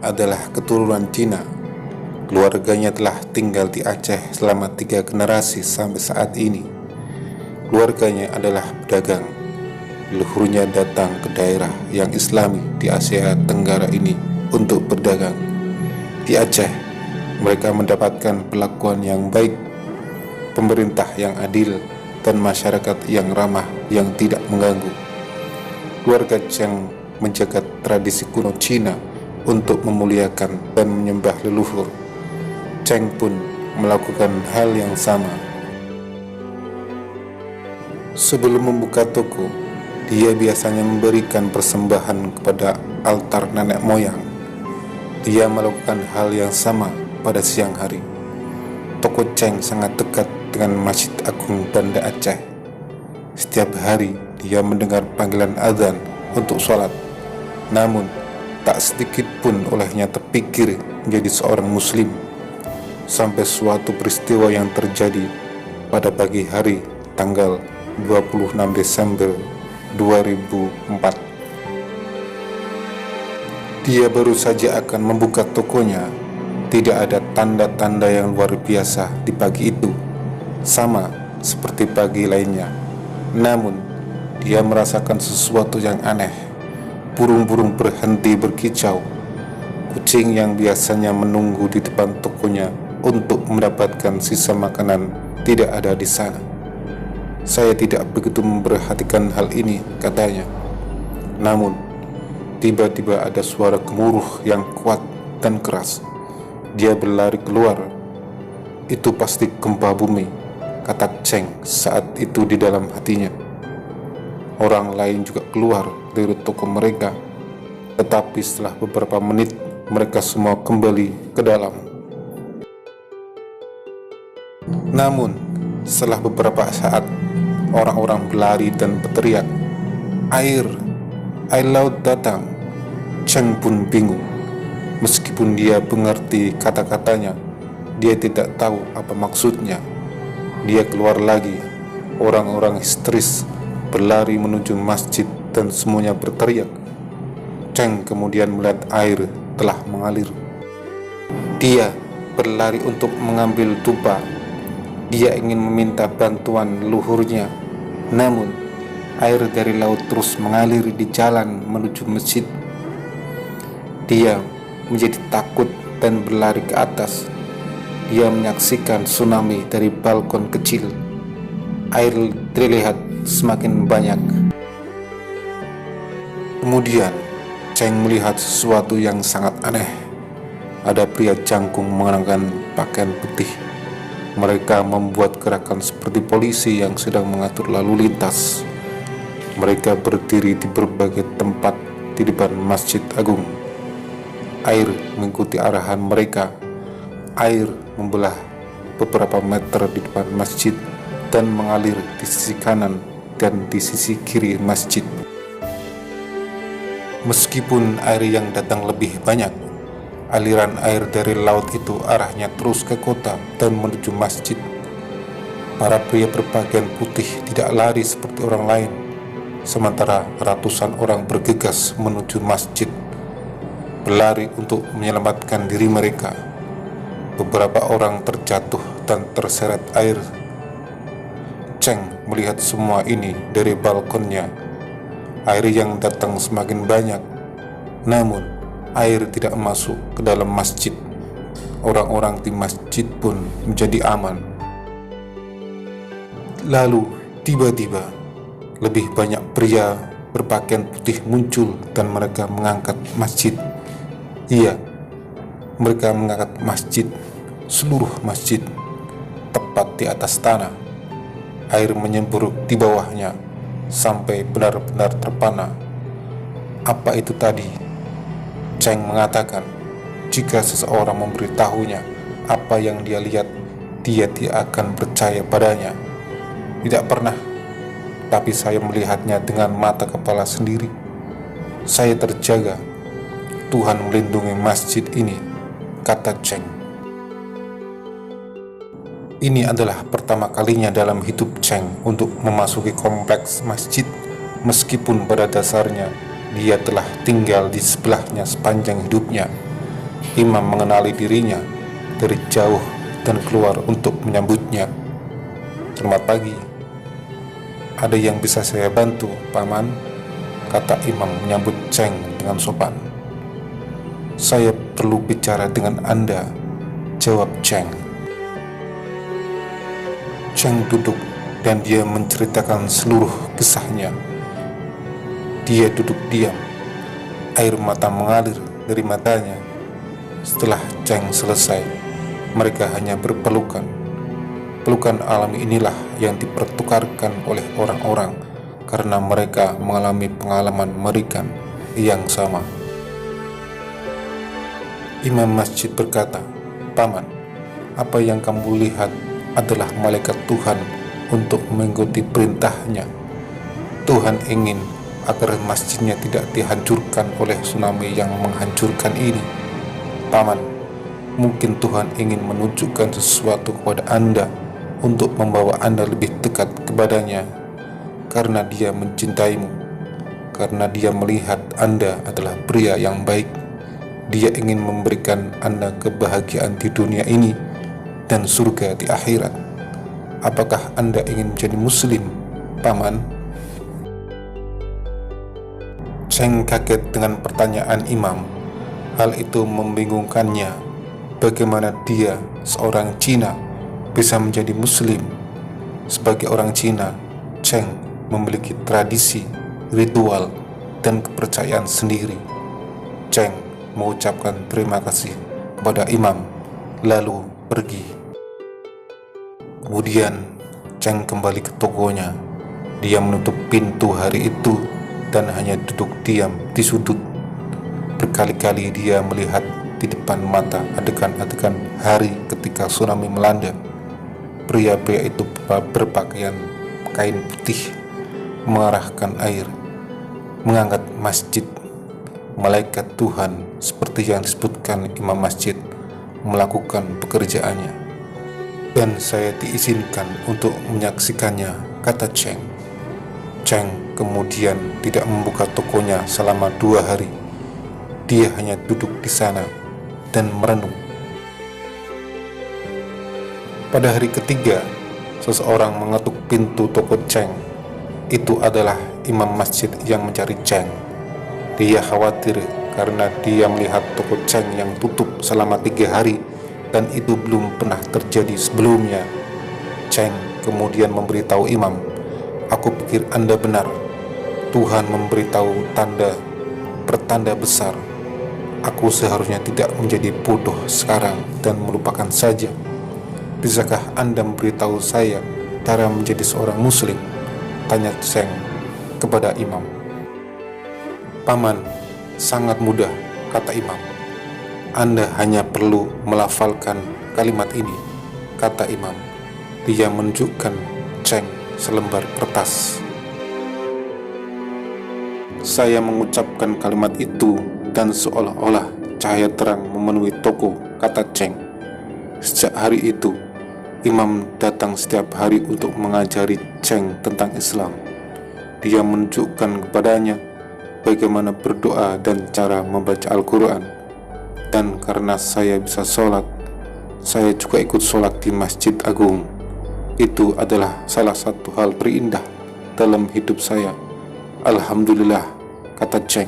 adalah keturunan Cina. Keluarganya telah tinggal di Aceh selama 3 generasi sampai saat ini. Keluarganya adalah pedagang. Leluhurnya datang ke daerah yang islami di Asia Tenggara ini untuk berdagang. Di Aceh, mereka mendapatkan perlakuan yang baik, pemerintah yang adil, dan masyarakat yang ramah yang tidak mengganggu. Keluarga Cheng menjaga tradisi kuno Cina untuk memuliakan dan menyembah leluhur. Cheng pun melakukan hal yang sama. Sebelum membuka toko, dia biasanya memberikan persembahan kepada altar nenek moyang. Dia melakukan hal yang sama pada siang hari. Toko Cheng sangat dekat dengan Masjid Agung Banda Aceh. Setiap hari dia mendengar panggilan azan untuk sholat. Namun tak sedikit pun olehnya terpikir menjadi seorang muslim, sampai suatu peristiwa yang terjadi pada pagi hari tanggal 26 Desember 2004. Dia baru saja akan membuka tokonya. Tidak ada tanda-tanda yang luar biasa di pagi itu, sama seperti pagi lainnya. Namun dia merasakan sesuatu yang aneh. Burung-burung berhenti berkicau. Kucing yang biasanya menunggu di depan tokonya untuk mendapatkan sisa makanan tidak ada di sana. Saya tidak begitu memperhatikan hal ini, katanya. Namun tiba-tiba ada suara gemuruh yang kuat dan keras. Dia berlari keluar. Itu pasti gempa bumi, kata Cheng saat itu di dalam hatinya. Orang lain juga keluar dari toko mereka, tetapi setelah beberapa menit mereka semua kembali ke dalam. Namun setelah beberapa saat orang-orang berlari dan berteriak, air laut datang. Cheng pun bingung. Meskipun dia mengerti kata-katanya, dia tidak tahu apa maksudnya. Dia keluar lagi. Orang-orang histeris berlari menuju masjid dan semuanya berteriak. Cheng kemudian melihat air telah mengalir. Dia berlari untuk mengambil tuba. Dia ingin meminta bantuan leluhurnya. Namun air dari laut terus mengalir di jalan menuju masjid. Dia menjadi takut dan berlari ke atas. Dia menyaksikan tsunami dari balkon kecil. Air terlihat semakin banyak. Kemudian Cheng melihat sesuatu yang sangat aneh. Ada pria jangkung mengenakan pakaian putih. Mereka membuat gerakan seperti polisi yang sedang mengatur lalu lintas. Mereka berdiri di berbagai tempat di depan Masjid Agung. Air mengikuti arahan mereka. Air membelah beberapa meter di depan masjid dan mengalir di sisi kanan dan di sisi kiri masjid. Meskipun air yang datang lebih banyak, aliran air dari laut itu arahnya terus ke kota dan menuju masjid. Para pria berpakaian putih tidak lari seperti orang lain, sementara ratusan orang bergegas menuju masjid, berlari untuk menyelamatkan diri mereka. Beberapa orang terjatuh dan terseret air. Cheng melihat semua ini dari balkonnya. Air yang datang semakin banyak, namun air tidak masuk ke dalam masjid. Orang-orang di masjid pun menjadi aman. Lalu tiba-tiba lebih banyak pria berpakaian putih muncul dan mereka mengangkat masjid. Iya, mereka mengangkat masjid, seluruh masjid, tepat di atas tanah. Air menyemburuk di bawahnya sampai benar-benar terpana. Apa itu tadi? Cheng mengatakan, jika seseorang memberitahunya apa yang dia lihat, dia tidak akan percaya padanya. Tidak pernah, tapi saya melihatnya dengan mata kepala sendiri. Saya terjaga. Tuhan melindungi masjid ini, kata Cheng. Ini adalah pertama kalinya dalam hidup Cheng untuk memasuki kompleks masjid, meskipun pada dasarnya dia telah tinggal di sebelahnya sepanjang hidupnya. Imam mengenali dirinya dari jauh dan keluar untuk menyambutnya. "Selamat pagi. Ada yang bisa saya bantu, Paman?" kata Imam menyambut Cheng dengan sopan. "Saya perlu bicara dengan Anda," jawab Cheng. Cheng duduk dan dia menceritakan seluruh kisahnya. Dia duduk diam, air mata mengalir dari matanya. Setelah Cheng selesai, mereka hanya berpelukan. Pelukan alami inilah yang dipertukarkan oleh orang-orang karena mereka mengalami pengalaman mengerikan yang sama. Imam masjid berkata, "Paman, apa yang kamu lihat adalah malaikat Tuhan untuk mengikuti perintahnya. Tuhan ingin agar masjidnya tidak dihancurkan oleh tsunami yang menghancurkan ini. Paman, mungkin Tuhan ingin menunjukkan sesuatu kepada Anda untuk membawa Anda lebih dekat kepadanya, karena Dia mencintaimu, karena Dia melihat Anda adalah pria yang baik. Dia ingin memberikan Anda kebahagiaan di dunia ini dan surga di akhirat. Apakah Anda ingin menjadi muslim, Paman?" Cheng kaget dengan pertanyaan Imam. Hal itu membingungkannya. Bagaimana dia, seorang Cina, bisa menjadi muslim? Sebagai orang Cina, Cheng memiliki tradisi, ritual, dan kepercayaan sendiri. Cheng mengucapkan terima kasih kepada Imam, lalu pergi. Kemudian Cheng kembali ke tokonya. Dia menutup pintu hari itu dan hanya duduk diam di sudut. Berkali-kali dia melihat di depan mata adegan-adegan hari ketika tsunami melanda. Pria-pria itu berpakaian kain putih mengarahkan air, mengangkat masjid. Malaikat Tuhan seperti yang disebutkan imam masjid melakukan pekerjaannya. "Dan saya diizinkan untuk menyaksikannya," kata Cheng. Cheng kemudian tidak membuka tokonya selama 2 hari. Dia hanya duduk di sana dan merenung. Pada hari ketiga, seseorang mengetuk pintu toko Cheng. Itu adalah imam masjid yang mencari Cheng. Dia khawatir karena dia melihat toko Cheng yang tutup selama 3 hari dan itu belum pernah terjadi sebelumnya. Cheng kemudian memberitahu Imam, "Aku pikir Anda benar. Tuhan memberitahu pertanda besar. Aku seharusnya tidak menjadi bodoh sekarang dan melupakan saja. Bisakah Anda memberitahu saya cara menjadi seorang muslim?" tanya Cheng kepada Imam. "Paman, sangat mudah," kata Imam. "Anda hanya perlu melafalkan kalimat ini," kata Imam. Dia menunjukkan Cheng selembar kertas. "Saya mengucapkan kalimat itu dan seolah-olah cahaya terang memenuhi toko," kata Cheng. Sejak hari itu, Imam datang setiap hari untuk mengajari Cheng tentang Islam. Dia menunjukkan kepadanya bagaimana berdoa dan cara membaca Al-Quran. Dan karena saya bisa sholat, saya juga ikut sholat di Masjid Agung. Itu adalah salah satu hal terindah dalam hidup saya. Alhamdulillah," kata Cheng.